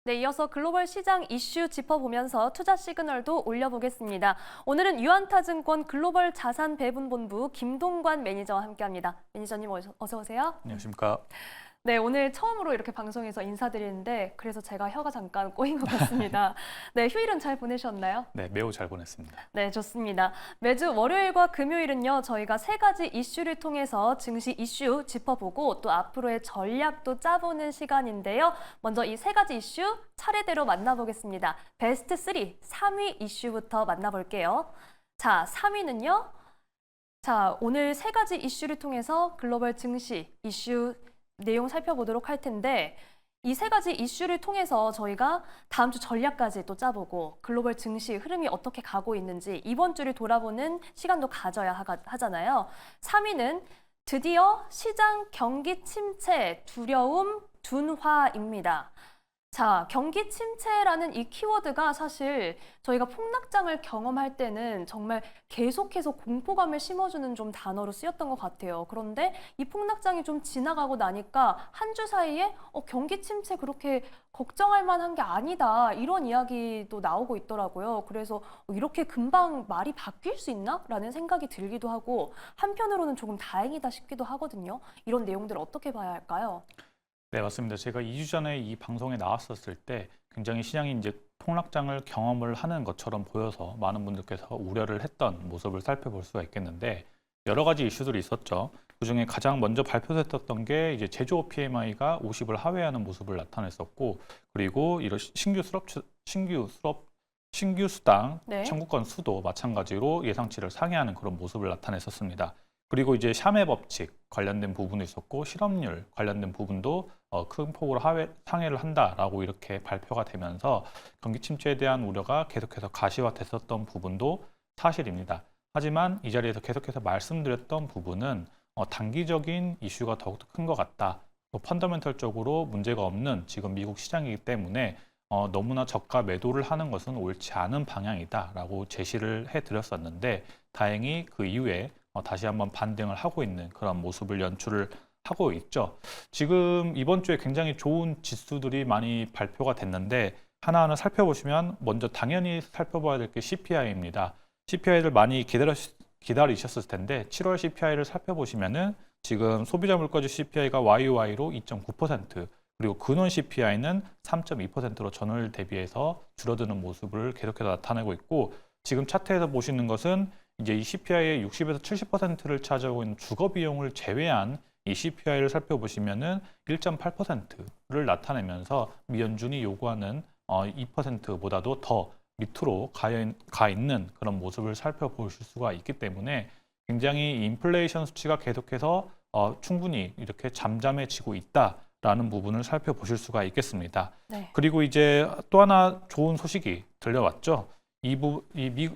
네, 이어서 글로벌 시장 이슈 짚어보면서 투자 시그널도 올려보겠습니다. 오늘은 유한타증권 글로벌 자산 배분본부 김동관 매니저와 함께합니다. 매니저님 어서 오세요. 안녕하십니까. 네, 오늘 처음으로 이렇게 방송에서 인사드리는데 그래서 제가 혀가 잠깐 꼬인 것 같습니다. 네, 휴일은 잘 보내셨나요? 네, 매우 잘 보냈습니다. 네, 좋습니다. 매주 월요일과 금요일은요, 저희가 세 가지 이슈를 통해서 증시 이슈 짚어보고 또 앞으로의 전략도 짜보는 시간인데요. 먼저 이 세 가지 이슈 차례대로 만나보겠습니다. 베스트 3, 3위 이슈부터 만나볼게요. 자, 3위는요. 자, 오늘 세 가지 이슈를 통해서 글로벌 증시 이슈 내용 살펴보도록 할 텐데 이 세 가지 이슈를 통해서 저희가 다음 주 전략까지 또 짜보고 글로벌 증시 흐름이 어떻게 가고 있는지 이번 주를 돌아보는 시간도 가져야 하잖아요. 3위는 드디어 시장 경기 침체 두려움 둔화입니다. 자, 경기 침체라는 이 키워드가 사실 저희가 폭락장을 경험할 때는 정말 계속해서 공포감을 심어주는 좀 단어로 쓰였던 것 같아요. 그런데 이 폭락장이 좀 지나가고 나니까 한 주 사이에 경기 침체 그렇게 걱정할 만한 게 아니다. 이런 이야기도 나오고 있더라고요. 그래서 이렇게 금방 말이 바뀔 수 있나? 라는 생각이 들기도 하고 한편으로는 조금 다행이다 싶기도 하거든요. 이런 내용들 어떻게 봐야 할까요? 네, 맞습니다. 제가 2주 전에 이 방송에 나왔었을 때 굉장히 시장이 이제 폭락장을 경험을 하는 것처럼 보여서 많은 분들께서 우려를 했던 모습을 살펴볼 수가 있겠는데 여러 가지 이슈들이 있었죠. 그중에 가장 먼저 발표됐었던 게 이제 제조업 PMI가 50을 하회하는 모습을 나타냈었고 그리고 이런 신규 수당 네. 청구권 수도 마찬가지로 예상치를 상회하는 그런 모습을 나타냈었습니다. 그리고 이제 샤메 법칙 관련된 부분도 있었고 실업률 관련된 부분도 큰 폭으로 상회를 한다라고 이렇게 발표가 되면서 경기 침체에 대한 우려가 계속해서 가시화됐었던 부분도 사실입니다. 하지만 이 자리에서 계속해서 말씀드렸던 부분은 단기적인 이슈가 더욱더 큰 것 같다. 펀더멘털적으로 문제가 없는 지금 미국 시장이기 때문에 너무나 저가 매도를 하는 것은 옳지 않은 방향이다라고 제시를 해드렸었는데 다행히 그 이후에 다시 한번 반등을 하고 있는 그런 모습을 연출을 하고 있죠. 지금 이번 주에 굉장히 좋은 지수들이 많이 발표가 됐는데 하나하나 살펴보시면 먼저 당연히 살펴봐야 될 게 CPI입니다. CPI를 많이 기다리셨을 텐데 7월 CPI를 살펴보시면은 지금 소비자 물가지 CPI가 YOY로 2.9% 그리고 근원 CPI는 3.2%로 전월 대비해서 줄어드는 모습을 계속해서 나타내고 있고 지금 차트에서 보시는 것은 이제 이 CPI의 60에서 70%를 차지하고 있는 주거 비용을 제외한 이 CPI를 살펴보시면은 1.8%를 나타내면서 미연준이 요구하는 2%보다도 더 밑으로 가 있는 그런 모습을 살펴보실 수가 있기 때문에 굉장히 인플레이션 수치가 계속해서 충분히 이렇게 잠잠해지고 있다라는 부분을 살펴보실 수가 있겠습니다. 네. 그리고 이제 또 하나 좋은 소식이 들려왔죠. 미국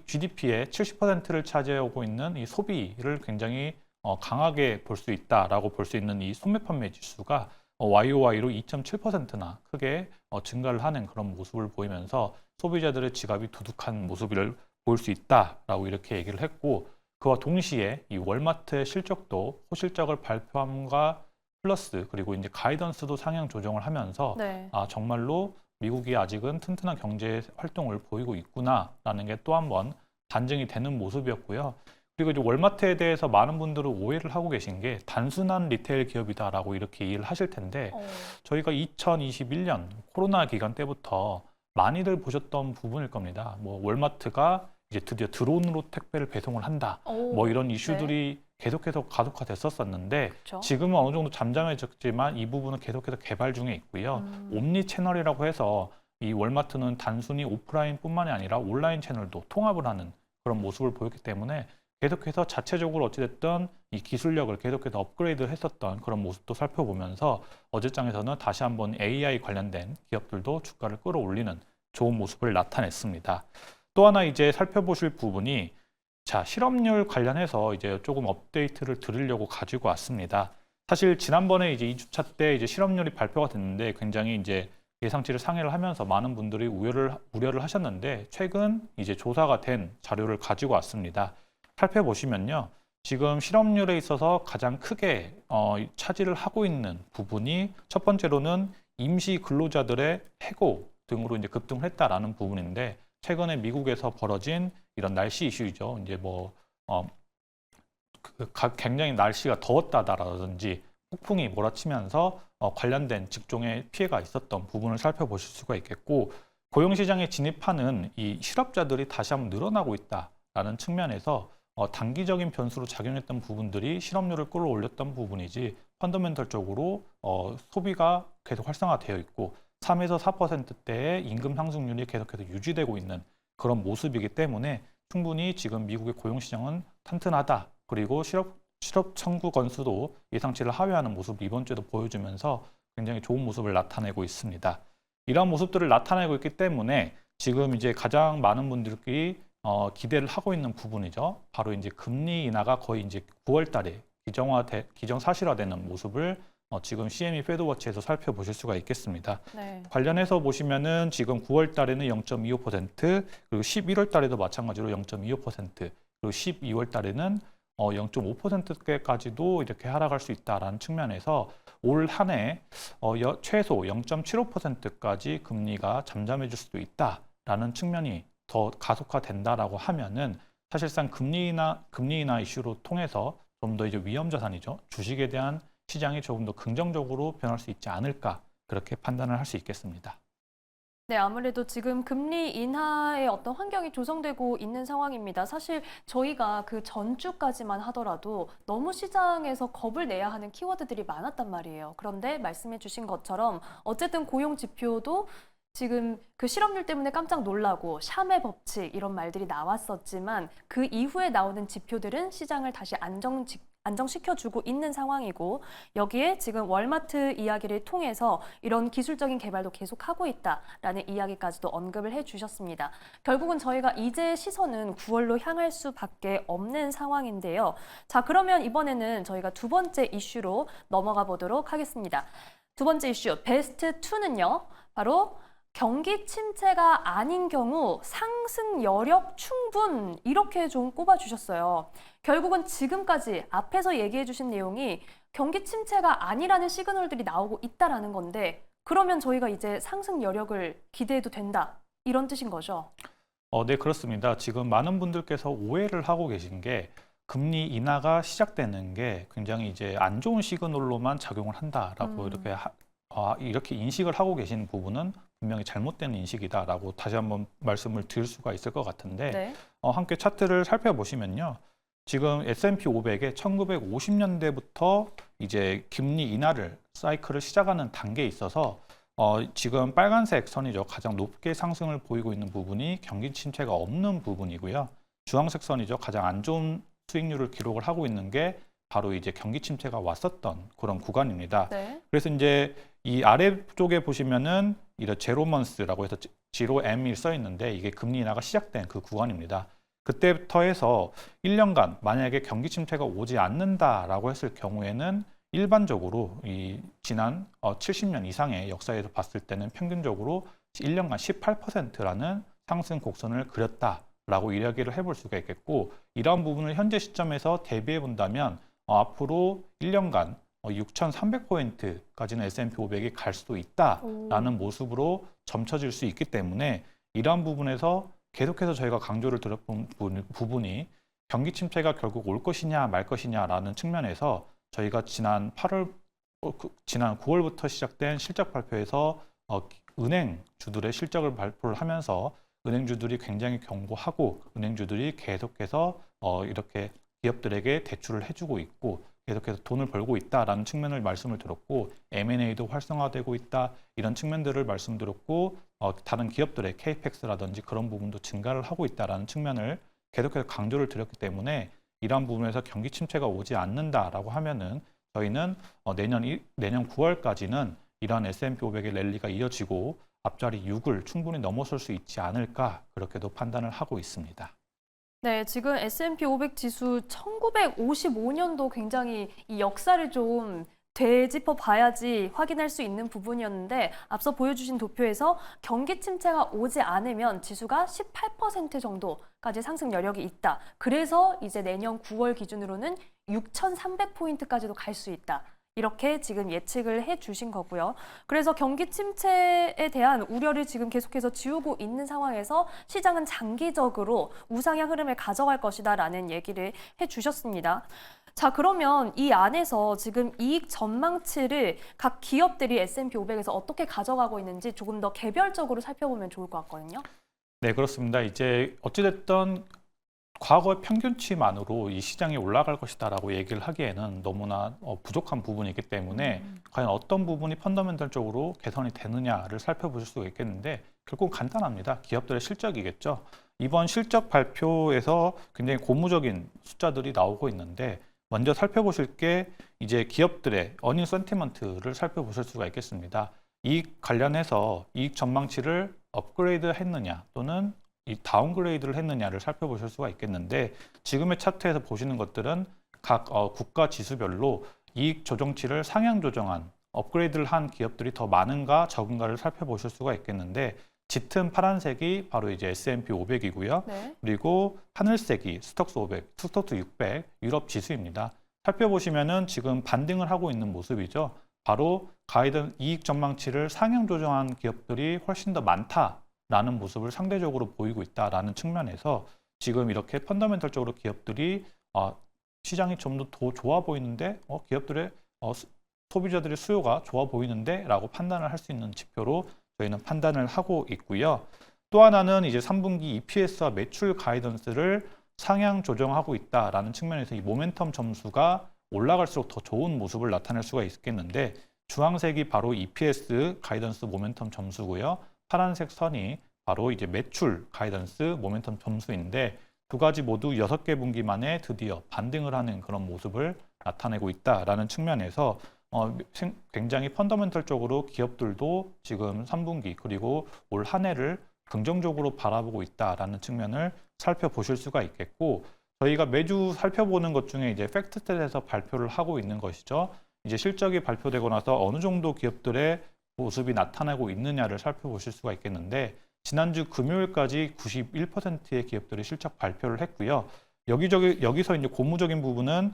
GDP의 70%를 차지하고 있는 이 소비를 굉장히 강하게 볼 수 있다라고 볼 수 있는 이 소매 판매 지수가 YOY로 2.7%나 크게 증가를 하는 그런 모습을 보이면서 소비자들의 지갑이 두둑한 모습을 보일 수 있다라고 이렇게 얘기를 했고 그와 동시에 이 월마트의 실적도 호실적을 발표함과 플러스 그리고 이제 가이던스도 상향 조정을 하면서 네. 정말로 미국이 아직은 튼튼한 경제 활동을 보이고 있구나라는 게 또 한 번 반증이 되는 모습이었고요. 그리고 이제 월마트에 대해서 많은 분들은 오해를 하고 계신 게 단순한 리테일 기업이다라고 이렇게 이해를 하실 텐데 저희가 2021년 코로나 기간 때부터 많이들 보셨던 부분일 겁니다. 뭐 월마트가 이제 드디어 드론으로 택배를 배송을 한다. 뭐 이런 이슈들이 계속해서 가속화됐었는데 그쵸? 지금은 어느 정도 잠잠해졌지만 이 부분은 계속해서 개발 중에 있고요. 옴니 채널이라고 해서 이 월마트는 단순히 오프라인뿐만이 아니라 온라인 채널도 통합을 하는 그런 모습을 보였기 때문에 계속해서 자체적으로 어찌됐든 이 기술력을 계속해서 업그레이드 했었던 그런 모습도 살펴보면서 어제장에서는 다시 한번 AI 관련된 기업들도 주가를 끌어올리는 좋은 모습을 나타냈습니다. 또 하나 이제 살펴보실 부분이 자, 실업률 관련해서 이제 조금 업데이트를 드리려고 가지고 왔습니다. 사실 지난번에 이제 2주차 때 이제 실업률이 발표가 됐는데 굉장히 이제 예상치를 상회를 하면서 많은 분들이 우려를 하셨는데 최근 이제 조사가 된 자료를 가지고 왔습니다. 살펴보시면요. 지금 실업률에 있어서 가장 크게 차지를 하고 있는 부분이 첫 번째로는 임시 근로자들의 해고 등으로 이제 급등을 했다라는 부분인데 최근에 미국에서 벌어진 이런 날씨 이슈죠. 이제 굉장히 날씨가 더웠다라든지 폭풍이 몰아치면서 관련된 직종에 피해가 있었던 부분을 살펴보실 수가 있겠고 고용시장에 진입하는 이 실업자들이 다시 한번 늘어나고 있다라는 측면에서 단기적인 변수로 작용했던 부분들이 실업률을 끌어올렸던 부분이지 펀더멘털적으로 소비가 계속 활성화되어 있고 3에서 4%대의 임금 상승률이 계속해서 유지되고 있는 그런 모습이기 때문에 충분히 지금 미국의 고용시장은 튼튼하다. 그리고 실업 청구 건수도 예상치를 하회하는 모습을 이번 주에도 보여주면서 굉장히 좋은 모습을 나타내고 있습니다. 이러한 모습들을 나타내고 있기 때문에 지금 이제 가장 많은 분들이 기대를 하고 있는 부분이죠. 바로 이제 금리 인하가 거의 이제 9월 달에 기정사실화되는 모습을 지금 CME 패드워치에서 살펴보실 수가 있겠습니다. 네. 관련해서 보시면은 지금 9월 달에는 0.25%, 그리고 11월 달에도 마찬가지로 0.25%, 그리고 12월 달에는 0.5%까지도 이렇게 하락할 수 있다라는 측면에서 올 한 해 최소 0.75%까지 금리가 잠잠해질 수도 있다라는 측면이 더 가속화된다라고 하면은 사실상 금리 인하 이슈로 통해서 좀 더 이제 위험 자산이죠. 주식에 대한 시장이 조금 더 긍정적으로 변할 수 있지 않을까 그렇게 판단을 할 수 있겠습니다. 네, 아무래도 지금 금리 인하의 어떤 환경이 조성되고 있는 상황입니다. 사실 저희가 그 전주까지만 하더라도 너무 시장에서 겁을 내야 하는 키워드들이 많았단 말이에요. 그런데 말씀해 주신 것처럼 어쨌든 고용 지표도 지금 그 실업률 때문에 깜짝 놀라고 샤메 법칙 이런 말들이 나왔었지만 그 이후에 나오는 지표들은 시장을 다시 안정시켜주고 있는 상황이고 여기에 지금 월마트 이야기를 통해서 이런 기술적인 개발도 계속하고 있다라는 이야기까지도 언급을 해주셨습니다. 결국은 저희가 이제 시선은 9월로 향할 수밖에 없는 상황인데요. 자, 그러면 이번에는 저희가 두 번째 이슈로 넘어가 보도록 하겠습니다. 두 번째 이슈 베스트 2는요. 바로 경기 침체가 아닌 경우 상승 여력 충분 이렇게 좀 꼽아주셨어요. 결국은 지금까지 앞에서 얘기해 주신 내용이 경기 침체가 아니라는 시그널들이 나오고 있다라는 건데 그러면 저희가 이제 상승 여력을 기대해도 된다 이런 뜻인 거죠? 네, 그렇습니다. 지금 많은 분들께서 오해를 하고 계신 게 금리 인하가 시작되는 게 굉장히 이제 안 좋은 시그널로만 작용을 한다라고 이렇게 인식을 하고 계신 부분은 분명히 잘못된 인식이다라고 다시 한번 말씀을 드릴 수가 있을 것 같은데 네. 함께 차트를 살펴보시면요. 지금 S&P 500에 1950년대부터 이제 금리 인하를 사이클을 시작하는 단계에 있어서 지금 빨간색 선이죠. 가장 높게 상승을 보이고 있는 부분이 경기 침체가 없는 부분이고요. 주황색 선이죠. 가장 안 좋은 수익률을 기록을 하고 있는 게 바로 이제 경기 침체가 왔었던 그런 구간입니다. 네. 그래서 이제 이 아래쪽에 보시면은 이런 제로먼스라고 해서 지로 M이 써 있는데 이게 금리 인하가 시작된 그 구간입니다. 그때부터 해서 1년간 만약에 경기 침체가 오지 않는다라고 했을 경우에는 일반적으로 이 지난 70년 이상의 역사에서 봤을 때는 평균적으로 1년간 18%라는 상승 곡선을 그렸다라고 이야기를 해볼 수가 있겠고 이러한 부분을 현재 시점에서 대비해 본다면 앞으로 1년간 6,300포인트까지는 S&P 500이 갈 수도 있다라는 모습으로 점쳐질 수 있기 때문에 이러한 부분에서 계속해서 저희가 강조를 드렸던 부분이 경기 침체가 결국 올 것이냐 말 것이냐라는 측면에서 저희가 지난 9월부터 시작된 실적 발표에서 은행주들의 실적을 발표를 하면서 은행주들이 굉장히 견고하고 은행주들이 계속해서 이렇게 기업들에게 대출을 해주고 있고 계속해서 돈을 벌고 있다라는 측면을 말씀을 드렸고 M&A도 활성화되고 있다 이런 측면들을 말씀드렸고 다른 기업들의 KPX라든지 그런 부분도 증가를 하고 있다라는 측면을 계속해서 강조를 드렸기 때문에 이러한 부분에서 경기 침체가 오지 않는다라고 하면은 저희는 내년 9월까지는 이러한 S&P 500의 랠리가 이어지고 앞자리 6을 충분히 넘어설 수 있지 않을까 그렇게도 판단을 하고 있습니다. 네, 지금 S&P 500 지수 1955년도 굉장히 이 역사를 좀 되짚어 봐야지 확인할 수 있는 부분이었는데 앞서 보여주신 도표에서 경기 침체가 오지 않으면 지수가 18% 정도까지 상승 여력이 있다. 그래서 이제 내년 9월 기준으로는 6,300포인트까지도 갈 수 있다. 이렇게 지금 예측을 해 주신 거고요. 그래서 경기 침체에 대한 우려를 지금 계속해서 지우고 있는 상황에서 시장은 장기적으로 우상향 흐름을 가져갈 것이다라는 얘기를 해 주셨습니다. 자, 그러면 이 안에서 지금 이익 전망치를 각 기업들이 S&P 500에서 어떻게 가져가고 있는지 조금 더 개별적으로 살펴보면 좋을 것 같거든요. 네, 그렇습니다. 이제 어찌됐든 과거의 평균치만으로 이 시장이 올라갈 것이다라고 얘기를 하기에는 너무나 부족한 부분이기 때문에 과연 어떤 부분이 펀더멘털적으로 개선이 되느냐를 살펴보실 수가 있겠는데 결국 간단합니다. 기업들의 실적이겠죠. 이번 실적 발표에서 굉장히 고무적인 숫자들이 나오고 있는데 먼저 살펴보실 게 이제 기업들의 어닝 센티먼트를 살펴보실 수가 있겠습니다. 이익 관련해서 이익 전망치를 업그레이드 했느냐 또는 이 다운그레이드를 했느냐를 살펴보실 수가 있겠는데 지금의 차트에서 보시는 것들은 각 국가 지수별로 이익 조정치를 상향 조정한 업그레이드를 한 기업들이 더 많은가 적은가를 살펴보실 수가 있겠는데 짙은 파란색이 바로 이제 S&P 500이고요. 네. 그리고 하늘색이 스톡스 500, 스톡스 600 유럽 지수입니다. 살펴보시면은 지금 반등을 하고 있는 모습이죠. 바로 가이드 이익 전망치를 상향 조정한 기업들이 훨씬 더 많다라는 모습을 상대적으로 보이고 있다라는 측면에서 지금 이렇게 펀더멘털적으로 기업들이 시장이 좀 더 좋아 보이는데 기업들의 소비자들의 수요가 좋아 보이는데 라고 판단을 할 수 있는 지표로 저희는 판단을 하고 있고요. 또 하나는 이제 3분기 EPS와 매출 가이던스를 상향 조정하고 있다라는 측면에서 이 모멘텀 점수가 올라갈수록 더 좋은 모습을 나타낼 수가 있겠는데 주황색이 바로 EPS 가이던스 모멘텀 점수고요. 파란색 선이 바로 이제 매출 가이던스 모멘텀 점수인데 두 가지 모두 6개 분기 만에 드디어 반등을 하는 그런 모습을 나타내고 있다라는 측면에서 굉장히 펀더멘털적으로 기업들도 지금 3분기 그리고 올 한 해를 긍정적으로 바라보고 있다라는 측면을 살펴보실 수가 있겠고 저희가 매주 살펴보는 것 중에 이제 팩트셋에서 발표를 하고 있는 것이죠. 이제 실적이 발표되고 나서 어느 정도 기업들의 모습이 나타나고 있느냐를 살펴보실 수가 있겠는데 지난주 금요일까지 91%의 기업들이 실적 발표를 했고요. 여기서 이제 고무적인 부분은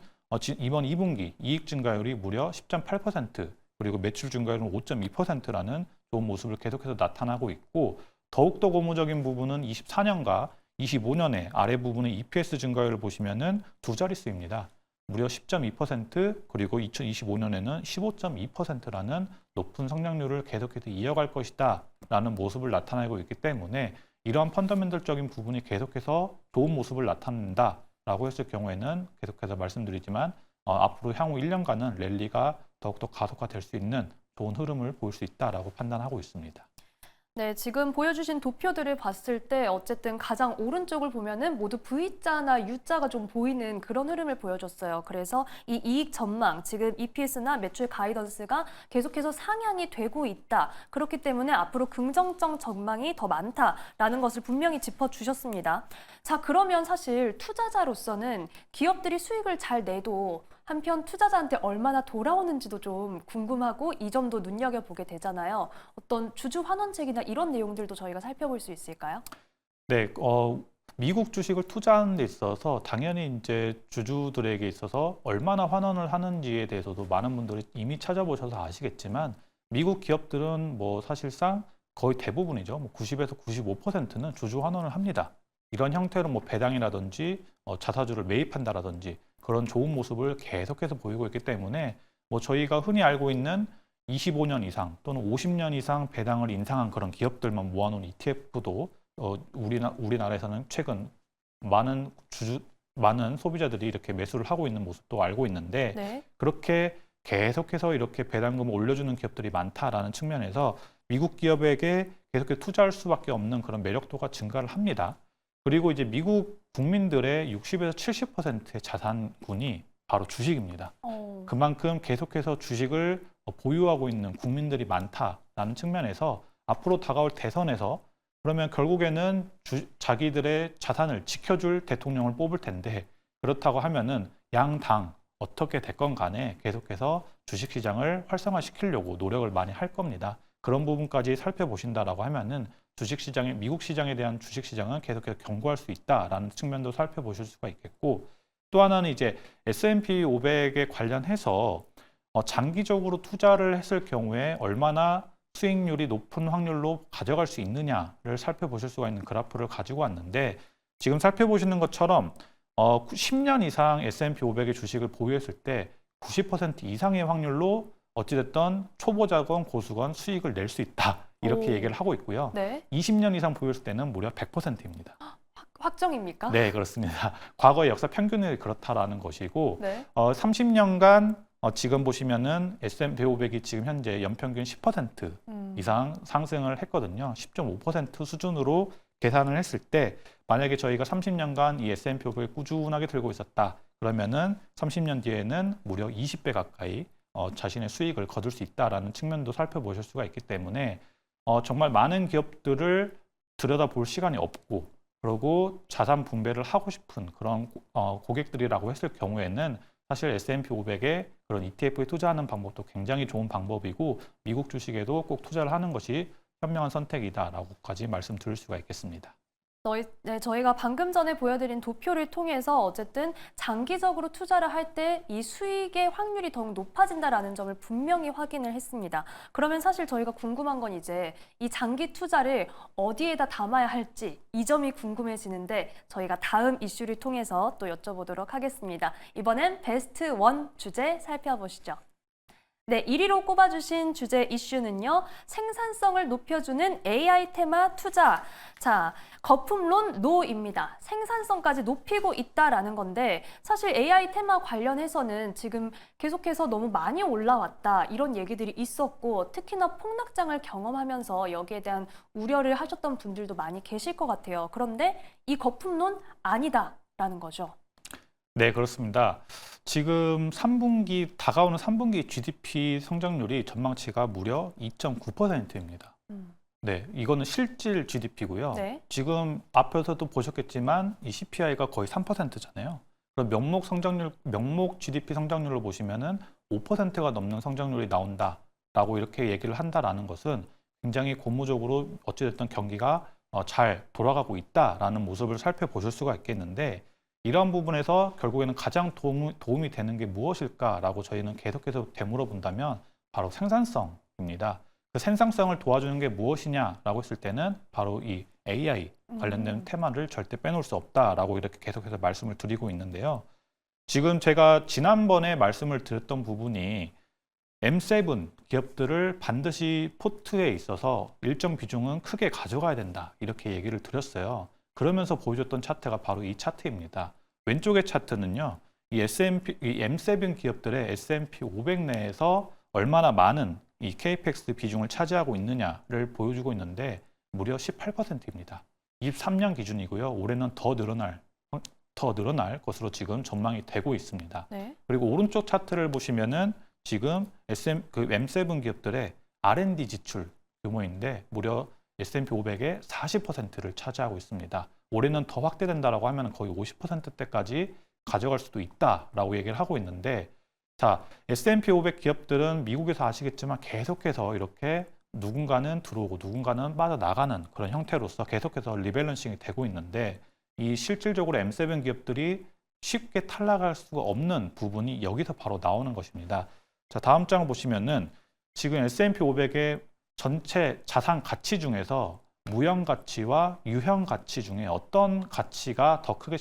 이번 2분기 이익 증가율이 무려 10.8% 그리고 매출 증가율은 5.2%라는 좋은 모습을 계속해서 나타나고 있고 더욱더 고무적인 부분은 24년과 25년의 아래 부분의 EPS 증가율을 보시면은 두 자릿수입니다. 무려 10.2% 그리고 2025년에는 15.2%라는 높은 성장률을 계속해서 이어갈 것이다 라는 모습을 나타내고 있기 때문에 이러한 펀더멘털적인 부분이 계속해서 좋은 모습을 나타낸다 라고 했을 경우에는 계속해서 말씀드리지만 앞으로 향후 1년간은 랠리가 더욱더 가속화될 수 있는 좋은 흐름을 보일 수 있다라고 판단하고 있습니다. 네, 지금 보여주신 도표들을 봤을 때 어쨌든 가장 오른쪽을 보면은 모두 V자나 U자가 좀 보이는 그런 흐름을 보여줬어요. 그래서 이 이익 전망, 지금 EPS나 매출 가이던스가 계속해서 상향이 되고 있다. 그렇기 때문에 앞으로 긍정적 전망이 더 많다라는 것을 분명히 짚어주셨습니다. 자, 그러면 사실 투자자로서는 기업들이 수익을 잘 내도 한편 투자자한테 얼마나 돌아오는지도 좀 궁금하고 이 점도 눈여겨보게 되잖아요. 어떤 주주 환원책이나 이런 내용들도 저희가 살펴볼 수 있을까요? 네, 미국 주식을 투자하는 데 있어서 당연히 이제 주주들에게 있어서 얼마나 환원을 하는지에 대해서도 많은 분들이 이미 찾아보셔서 아시겠지만 미국 기업들은 뭐 사실상 거의 대부분이죠. 뭐 90에서 95%는 주주 환원을 합니다. 이런 형태로 뭐 배당이라든지 자사주를 매입한다라든지 그런 좋은 모습을 계속해서 보이고 있기 때문에 뭐 저희가 흔히 알고 있는 25년 이상 또는 50년 이상 배당을 인상한 그런 기업들만 모아놓은 ETF도 우리나라에서는 최근 많은 소비자들이 이렇게 매수를 하고 있는 모습도 알고 있는데 네. 그렇게 계속해서 이렇게 배당금을 올려주는 기업들이 많다라는 측면에서 미국 기업에게 계속해서 투자할 수밖에 없는 그런 매력도가 증가를 합니다. 그리고 이제 미국 국민들의 60에서 70%의 자산군이 바로 주식입니다. 그만큼 계속해서 주식을 보유하고 있는 국민들이 많다라는 측면에서 앞으로 다가올 대선에서 그러면 결국에는 자기들의 자산을 지켜줄 대통령을 뽑을 텐데 그렇다고 하면은 양당 어떻게 됐건 간에 계속해서 주식시장을 활성화시키려고 노력을 많이 할 겁니다. 그런 부분까지 살펴보신다라고 하면은 미국 시장에 대한 주식시장은 계속해서 견고할 수 있다라는 측면도 살펴보실 수가 있겠고 또 하나는 이제 S&P 500에 관련해서 장기적으로 투자를 했을 경우에 얼마나 수익률이 높은 확률로 가져갈 수 있느냐를 살펴보실 수가 있는 그래프를 가지고 왔는데, 지금 살펴보시는 것처럼 10년 이상 S&P 500의 주식을 보유했을 때 90% 이상의 확률로 어찌됐든 초보자건 고수건 수익을 낼 수 있다, 이렇게 오. 얘기를 하고 있고요. 네. 20년 이상 보유했을 때는 무려 100%입니다. 확정입니까? 네, 그렇습니다. 과거의 역사 평균이 그렇다라는 것이고, 네. 30년간 지금 보시면은 S&P 500이 지금 현재 연평균 10% 이상 상승을 했거든요. 10.5% 수준으로 계산을 했을 때, 만약에 저희가 30년간 이 S&P 500을 꾸준하게 들고 있었다, 그러면은 30년 뒤에는 무려 20배 가까이 자신의 수익을 거둘 수 있다라는 측면도 살펴보실 수가 있기 때문에 정말 많은 기업들을 들여다볼 시간이 없고, 그리고 자산 분배를 하고 싶은 그런 고객들이라고 했을 경우에는 사실 S&P 500의 그런 ETF에 투자하는 방법도 굉장히 좋은 방법이고, 미국 주식에도 꼭 투자를 하는 것이 현명한 선택이다라고까지 말씀드릴 수가 있겠습니다. 저희가 방금 전에 보여드린 도표를 통해서 어쨌든 장기적으로 투자를 할 때 이 수익의 확률이 더욱 높아진다라는 점을 분명히 확인을 했습니다. 그러면 사실 저희가 궁금한 건 이제 이 장기 투자를 어디에다 담아야 할지 이 점이 궁금해지는데, 저희가 다음 이슈를 통해서 또 여쭤보도록 하겠습니다. 이번엔 베스트 1 주제 살펴보시죠. 네, 1위로 꼽아주신 주제 이슈는요, 생산성을 높여주는 AI 테마 투자. 자, 거품론 노입니다. 생산성까지 높이고 있다라는 건데, 사실 AI 테마 관련해서는 지금 계속해서 너무 많이 올라왔다, 이런 얘기들이 있었고, 특히나 폭락장을 경험하면서 여기에 대한 우려를 하셨던 분들도 많이 계실 것 같아요. 그런데 이 거품론 아니다라는 거죠. 네, 그렇습니다. 지금 다가오는 3분기 GDP 성장률이 전망치가 무려 2.9%입니다. 네, 이거는 실질 GDP고요. 네. 지금 앞에서도 보셨겠지만 이 CPI가 거의 3%잖아요. 그럼 명목 GDP 성장률로 보시면은 5%가 넘는 성장률이 나온다라고 이렇게 얘기를 한다라는 것은 굉장히 고무적으로 어찌됐든 경기가 잘 돌아가고 있다라는 모습을 살펴보실 수가 있겠는데, 이러한 부분에서 결국에는 가장 도움이 되는 게 무엇일까라고 저희는 계속해서 되물어 본다면 바로 생산성입니다. 그 생산성을 도와주는 게 무엇이냐라고 했을 때는 바로 이 AI 관련된 테마를 절대 빼놓을 수 없다라고 이렇게 계속해서 말씀을 드리고 있는데요. 지금 제가 지난번에 말씀을 드렸던 부분이 M7 기업들을 반드시 포트에 있어서 일정 비중은 크게 가져가야 된다, 이렇게 얘기를 드렸어요. 그러면서 보여줬던 차트가 바로 이 차트입니다. 왼쪽의 차트는요, 이 M7 기업들의 S&P 500 내에서 얼마나 많은 이 KPX 비중을 차지하고 있느냐를 보여주고 있는데 무려 18%입니다. 23년 기준이고요. 올해는 더 늘어날 것으로 지금 전망이 되고 있습니다. 네. 그리고 오른쪽 차트를 보시면은 지금 M7 기업들의 R&D 지출 규모인데 무려 S&P 500의 40%를 차지하고 있습니다. 올해는 더 확대된다라고 하면 거의 50%대까지 가져갈 수도 있다라고 얘기를 하고 있는데, 자, S&P 500 기업들은 미국에서 아시겠지만 계속해서 이렇게 누군가는 들어오고 누군가는 빠져나가는 그런 형태로서 계속해서 리밸런싱이 되고 있는데, 이 실질적으로 M7 기업들이 쉽게 탈락할 수가 없는 부분이 여기서 바로 나오는 것입니다. 자, 다음 장을 보시면은 지금 S&P 500의 전체 자산 가치 중에서 무형 가치와 유형 가치 중에 어떤 가치가 더 크게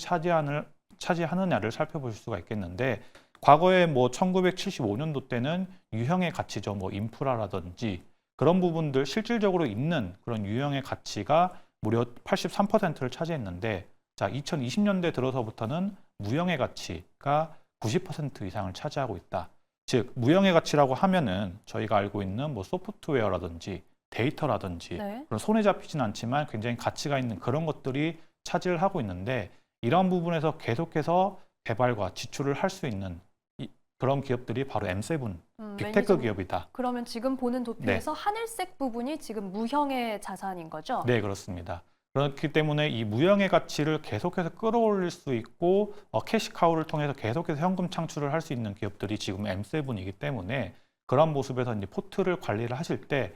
차지하느냐를 살펴보실 수가 있겠는데, 과거에 1975년도 때는 유형의 가치죠. 인프라라든지 그런 부분들 실질적으로 있는 그런 유형의 가치가 무려 83%를 차지했는데, 자, 2020년대 들어서부터는 무형의 가치가 90% 이상을 차지하고 있다. 즉, 무형의 가치라고 하면은 저희가 알고 있는 소프트웨어라든지 데이터라든지 네. 그런 손에 잡히진 않지만 굉장히 가치가 있는 그런 것들이 차지를 하고 있는데, 이런 부분에서 계속해서 개발과 지출을 할 수 있는 그런 기업들이 바로 M7 빅테크 기업이다. 그러면 지금 보는 도표에서 하늘색 부분이 지금 무형의 자산인 거죠? 네, 그렇습니다. 그렇기 때문에 이 무형의 가치를 계속해서 끌어올릴 수 있고 캐시카우를 통해서 계속해서 현금 창출을 할 수 있는 기업들이 지금 M7이기 때문에, 그런 모습에서 이제 포트를 관리를 하실 때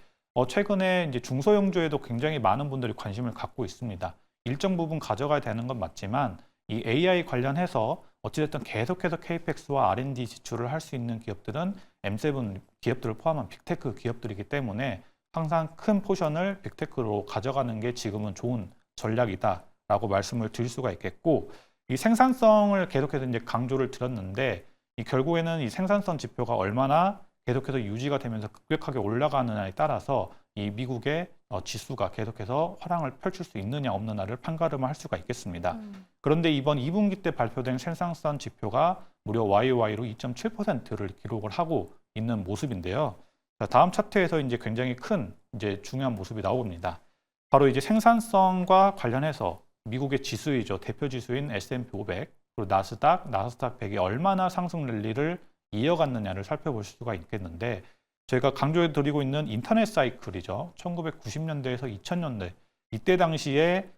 최근에 이제 중소형주에도 굉장히 많은 분들이 관심을 갖고 있습니다. 일정 부분 가져가야 되는 건 맞지만 이 AI 관련해서 어찌됐든 계속해서 KPX와 R&D 지출을 할 수 있는 기업들은 M7 기업들을 포함한 빅테크 기업들이기 때문에 항상 큰 포션을 빅테크로 가져가는 게 지금은 좋은 전략이다라고 말씀을 드릴 수가 있겠고, 이 생산성을 계속해서 이제 강조를 드렸는데, 이 결국에는 이 생산성 지표가 얼마나 계속해서 유지가 되면서 급격하게 올라가느냐에 따라서 이 미국의 지수가 계속해서 화랑을 펼칠 수 있느냐 없느냐를 판가름을 할 수가 있겠습니다. 그런데 이번 2분기 때 발표된 생산성 지표가 무려 YOY로 2.7%를 기록을 하고 있는 모습인데요. 자, 다음 차트에서 이제 굉장히 큰 이제 중요한 모습이 나옵니다. 바로 이제 생산성과 관련해서 미국의 지수이죠. 대표 지수인 S&P 500 그리고 나스닥 100이 얼마나 상승 랠리를 이어갔느냐를 살펴볼 수가 있겠는데, 저희가 강조해 드리고 있는 인터넷 사이클이죠. 1990년대에서 2000년대 이때 당시에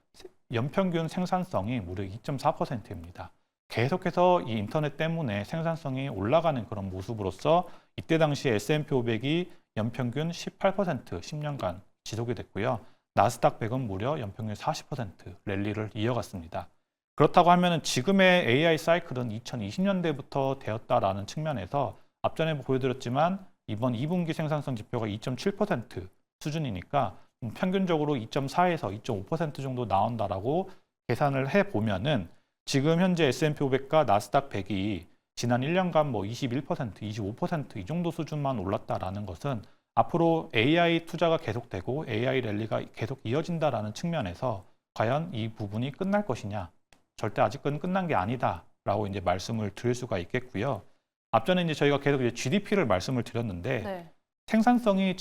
연평균 생산성이 무려 2.4%입니다. 계속해서 이 인터넷 때문에 생산성이 올라가는 그런 모습으로서 이때 당시 S&P 500이 연평균 18% 10년간 지속이 됐고요. 나스닥 100은 무려 연평균 40% 랠리를 이어갔습니다. 그렇다고 하면 지금의 AI 사이클은 2020년대부터 되었다라는 측면에서 앞전에 보여드렸지만 이번 2분기 생산성 지표가 2.7% 수준이니까 평균적으로 2.4에서 2.5% 정도 나온다라고 계산을 해보면은 지금 현재 S&P 500과 나스닥 100이 지난 1년간 뭐 21%, 25% 이 정도 수준만 올랐다라는 것은 앞으로 AI 투자가 계속되고 AI 랠리가 계속 이어진다라는 측면에서 과연 이 부분이 끝날 것이냐? 절대 아직은 끝난 게 아니다라고 이제 말씀을 드릴 수가 있겠고요. 앞전에 이제 저희가 계속 이제 GDP를 말씀을 드렸는데 네. 생산성이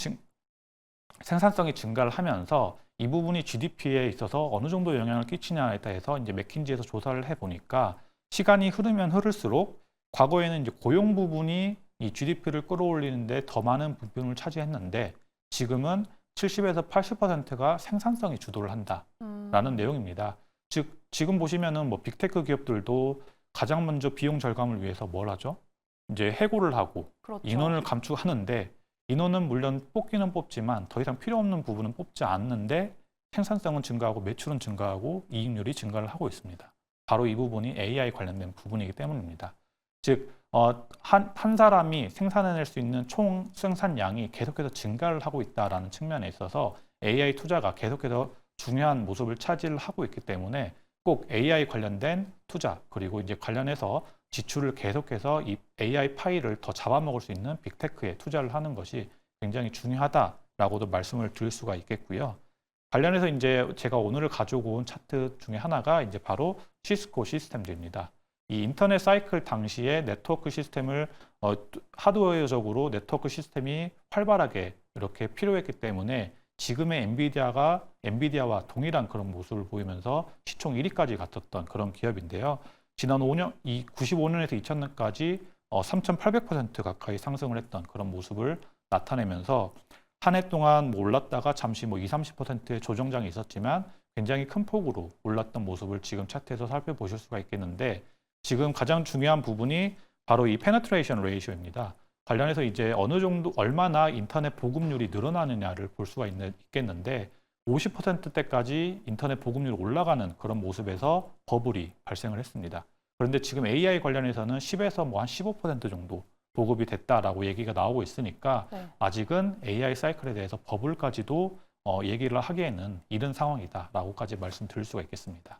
증가를 하면서 이 부분이 GDP에 있어서 어느 정도 영향을 끼치냐에 대해서 이제 맥킨지에서 조사를 해 보니까 시간이 흐르면 흐를수록 과거에는 이제 고용 부분이 이 GDP를 끌어올리는데 더 많은 부분을 차지했는데 지금은 70에서 80%가 생산성이 주도를 한다라는 내용입니다. 즉 지금 보시면은 뭐 빅테크 기업들도 가장 먼저 비용 절감을 위해서 뭘 하죠? 이제 해고를 하고 그렇죠. 인원을 감축하는데 인원은 물론 뽑기는 뽑지만 더 이상 필요 없는 부분은 뽑지 않는데 생산성은 증가하고 매출은 증가하고 이익률이 증가를 하고 있습니다. 바로 이 부분이 AI 관련된 부분이기 때문입니다. 즉 한 사람이 생산해낼 수 있는 총 생산량이 계속해서 증가를 하고 있다는 측면에 있어서 AI 투자가 계속해서 중요한 모습을 차지를 하고 있기 때문에 꼭 AI 관련된 투자 그리고 이제 관련해서 지출을 계속해서 이 AI 파일을 더 잡아먹을 수 있는 빅테크에 투자를 하는 것이 굉장히 중요하다라고도 말씀을 드릴 수가 있겠고요. 관련해서 이제 제가 오늘 가지고 온 차트 중에 하나가 이제 바로 시스코 시스템즈입니다. 이 인터넷 사이클 당시에 네트워크 시스템을 하드웨어적으로 네트워크 시스템이 활발하게 이렇게 필요했기 때문에 지금의 엔비디아와 동일한 그런 모습을 보이면서 시총 1위까지 갔었던 그런 기업인데요. 지난 5년, 95년에서 2000년까지 3,800% 가까이 상승을 했던 그런 모습을 나타내면서 한 해 동안 올랐다가 잠시 20, 30%의 조정장이 있었지만 굉장히 큰 폭으로 올랐던 모습을 지금 차트에서 살펴보실 수가 있겠는데, 지금 가장 중요한 부분이 바로 이 페네트레이션 레이쇼입니다. 관련해서 이제 어느 정도 얼마나 인터넷 보급률이 늘어나느냐를 볼 수가 있겠는데 50%대까지 인터넷 보급률이 올라가는 그런 모습에서 버블이 발생을 했습니다. 그런데 지금 AI 관련해서는 10에서 한 15% 정도 보급이 됐다라고 얘기가 나오고 있으니까 네. 아직은 AI 사이클에 대해서 버블까지도 얘기를 하기에는 이른 상황이다라고까지 말씀드릴 수가 있겠습니다.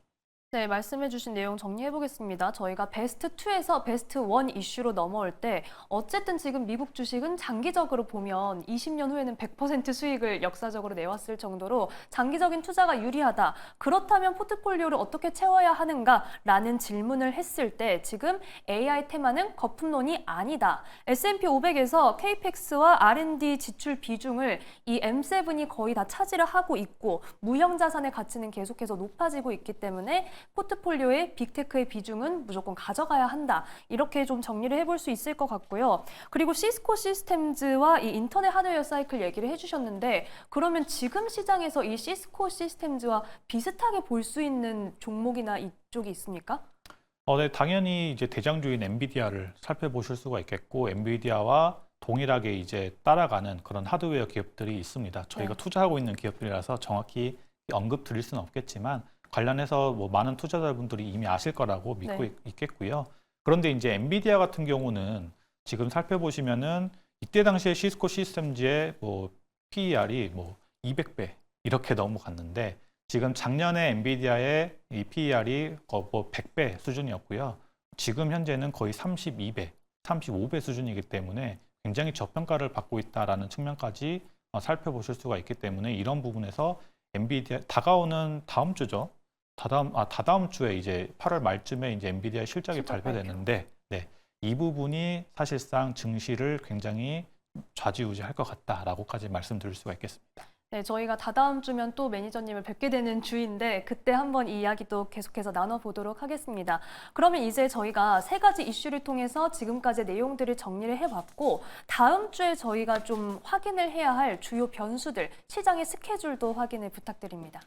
네, 말씀해주신 내용 정리해보겠습니다. 저희가 베스트 2에서 베스트 1 이슈로 넘어올 때 어쨌든 지금 미국 주식은 장기적으로 보면 20년 후에는 100% 수익을 역사적으로 내왔을 정도로 장기적인 투자가 유리하다. 그렇다면 포트폴리오를 어떻게 채워야 하는가라는 질문을 했을 때 지금 AI 테마는 거품론이 아니다. S&P 500에서 KPX와 R&D 지출 비중을 이 M7이 거의 다 차지를 하고 있고 무형 자산의 가치는 계속해서 높아지고 있기 때문에 포트폴리오의 빅테크의 비중은 무조건 가져가야 한다. 이렇게 좀 정리를 해볼 수 있을 것 같고요. 그리고 시스코 시스템즈와 이 인터넷 하드웨어 사이클 얘기를 해주셨는데 그러면 지금 시장에서 이 시스코 시스템즈와 비슷하게 볼 수 있는 종목이나 이쪽이 있습니까? 네, 당연히 이제 대장주인 엔비디아를 살펴보실 수가 있겠고 엔비디아와 동일하게 이제 따라가는 그런 하드웨어 기업들이 있습니다. 저희가 네. 투자하고 있는 기업들이라서 정확히 언급 드릴 수는 없겠지만 관련해서 뭐 많은 투자자분들이 이미 아실 거라고 믿고 네. 있겠고요. 그런데 이제 엔비디아 같은 경우는 지금 살펴보시면은 이때 당시에 시스코 시스템즈의 뭐 PER이 뭐 200배 이렇게 넘어갔는데 지금 작년에 엔비디아의 이 PER이 뭐 100배 수준이었고요. 지금 현재는 거의 32배, 35배 수준이기 때문에 굉장히 저평가를 받고 있다라는 측면까지 살펴보실 수가 있기 때문에 이런 부분에서 엔비디아 다가오는 다음 주죠. 다다음 주에 이제 8월 말쯤에 이제 엔비디아 실적이 발표되는데 네, 이 부분이 사실상 증시를 굉장히 좌지우지할 것 같다라고까지 말씀드릴 수가 있겠습니다. 네, 저희가 다다음 주면 또 매니저님을 뵙게 되는 주인데 그때 한번 이 이야기도 계속해서 나눠보도록 하겠습니다. 그러면 이제 저희가 세 가지 이슈를 통해서 지금까지 내용들을 정리를 해봤고 다음 주에 저희가 좀 확인을 해야 할 주요 변수들, 시장의 스케줄도 확인을 부탁드립니다.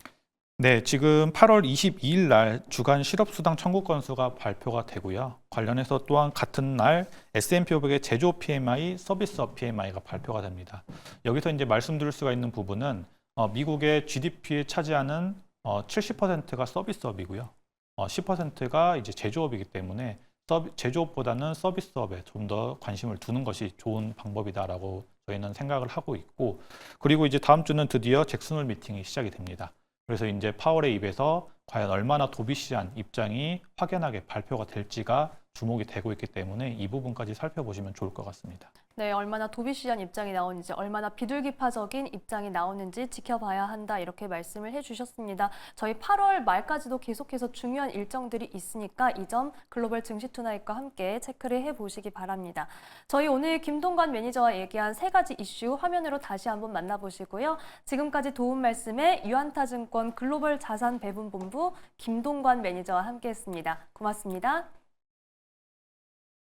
네, 지금 8월 22일 날 주간 실업수당 청구 건수가 발표가 되고요. 관련해서 또한 같은 날 S&P 500의 제조업 PMI, 서비스업 PMI가 발표가 됩니다. 여기서 이제 말씀드릴 수가 있는 부분은 미국의 GDP에 차지하는 70%가 서비스업이고요. 10%가 이제 제조업이기 때문에 제조업보다는 서비스업에 좀 더 관심을 두는 것이 좋은 방법이다라고 저희는 생각을 하고 있고, 그리고 이제 다음 주는 드디어 잭슨홀 미팅이 시작이 됩니다. 그래서 이제 파월의 입에서 과연 얼마나 도비시한 입장이 확연하게 발표가 될지가 주목이 되고 있기 때문에 이 부분까지 살펴보시면 좋을 것 같습니다. 네, 얼마나 도비시한 입장이 나오는지, 얼마나 비둘기파적인 입장이 나오는지 지켜봐야 한다 이렇게 말씀을 해주셨습니다. 저희 8월 말까지도 계속해서 중요한 일정들이 있으니까 이 점 글로벌 증시투나잇과 함께 체크를 해보시기 바랍니다. 저희 오늘 김동관 매니저와 얘기한 세 가지 이슈 화면으로 다시 한번 만나보시고요. 지금까지 도움 말씀에 유안타증권 글로벌 자산 배분본부 김동관 매니저와 함께했습니다. 고맙습니다.